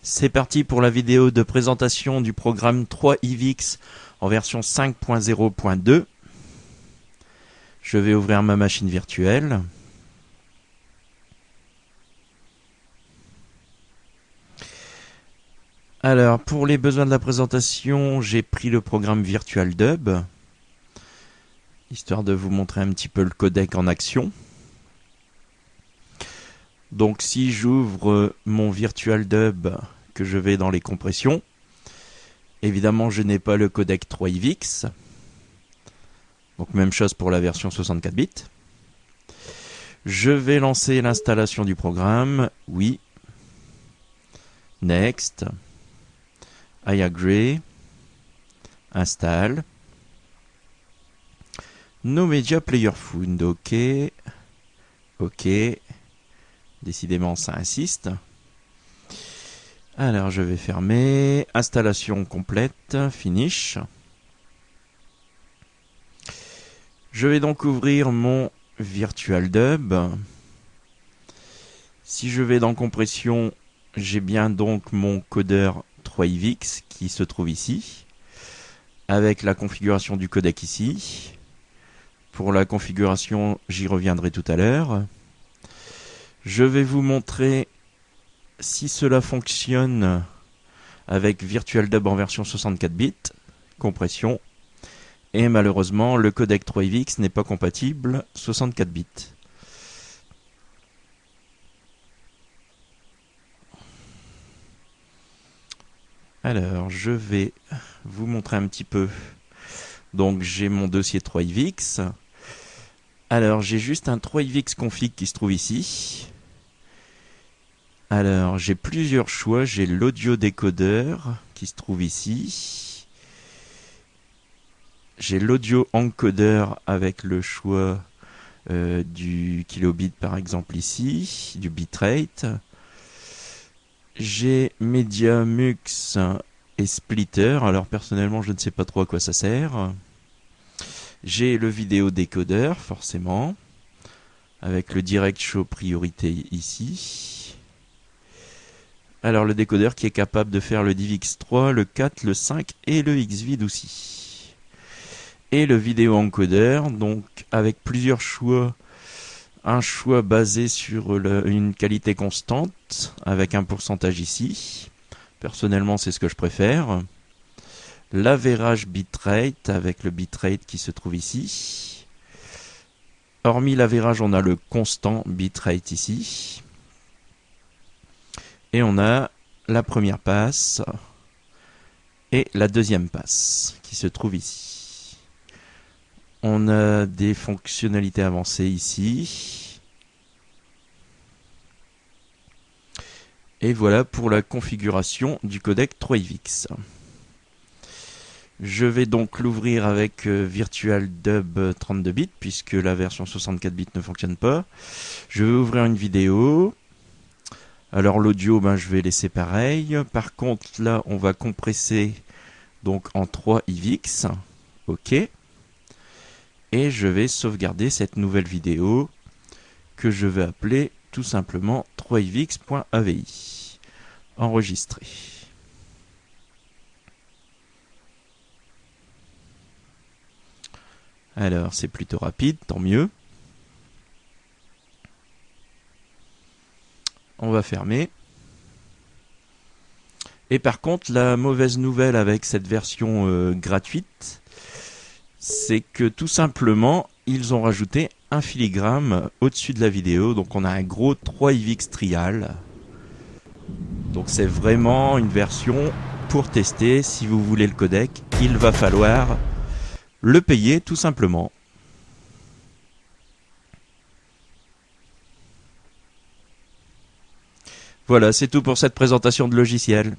C'est parti pour la vidéo de présentation du programme 3IVX en version 5.0.2. Je vais ouvrir ma machine virtuelle. Alors, pour les besoins de la présentation, j'ai pris le programme VirtualDub, histoire de vous montrer un petit peu le codec en action. Donc si j'ouvre mon VirtualDub, que je vais dans les compressions, évidemment je n'ai pas le codec 3IVX. Donc même chose pour la version 64 bits. Je vais lancer l'installation du programme. Oui. Next. I agree. Install. No Media Player Found. OK. OK. Décidément, ça insiste. Alors, je vais fermer. Installation complète. Finish. Je vais donc ouvrir mon VirtualDub. Si je vais dans compression, j'ai bien donc mon codeur 3IVX qui se trouve ici, avec la configuration du codec ici. Pour la configuration, j'y reviendrai tout à l'heure. Je vais vous montrer si cela fonctionne avec VirtualDub en version 64 bits, compression, et malheureusement le codec 3IVX n'est pas compatible 64 bits. Alors je vais vous montrer un petit peu. Donc j'ai mon dossier 3IVX. Alors j'ai juste un 3IVX config qui se trouve ici. Alors j'ai plusieurs choix. J'ai l'audio décodeur qui se trouve ici. J'ai l'audio encodeur avec le choix du kilobit par exemple ici, du bitrate. J'ai Media Mux et Splitter. Alors personnellement je ne sais pas trop à quoi ça sert. J'ai le vidéo décodeur forcément, avec le direct show priorité ici. Alors le décodeur qui est capable de faire le DivX3, le 4, le 5 et le Xvid aussi. Et le vidéo encodeur, donc avec plusieurs choix. Un choix basé sur une qualité constante, avec un pourcentage ici. Personnellement c'est ce que je préfère. L'average bitrate, avec le bitrate qui se trouve ici. Hormis l'average, on a le constant bitrate ici. Et on a la première passe et la deuxième passe qui se trouve ici. On a des fonctionnalités avancées ici. Et voilà pour la configuration du codec 3IVX. Je vais donc l'ouvrir avec VirtualDub 32 bits puisque la version 64 bits ne fonctionne pas. Je vais ouvrir une vidéo. Alors l'audio, je vais laisser pareil. Par contre, là, on va compresser donc en 3IVX. OK. Et je vais sauvegarder cette nouvelle vidéo que je vais appeler tout simplement 3IVX.avi. Enregistrer. Alors, c'est plutôt rapide, tant mieux. On va fermer. Et par contre, la mauvaise nouvelle avec cette version gratuite, c'est que tout simplement, ils ont rajouté un filigrane au-dessus de la vidéo. Donc on a un gros 3IVX trial. Donc c'est vraiment une version pour tester. Si vous voulez le codec, il va falloir le payer tout simplement. Voilà, c'est tout pour cette présentation de logiciel.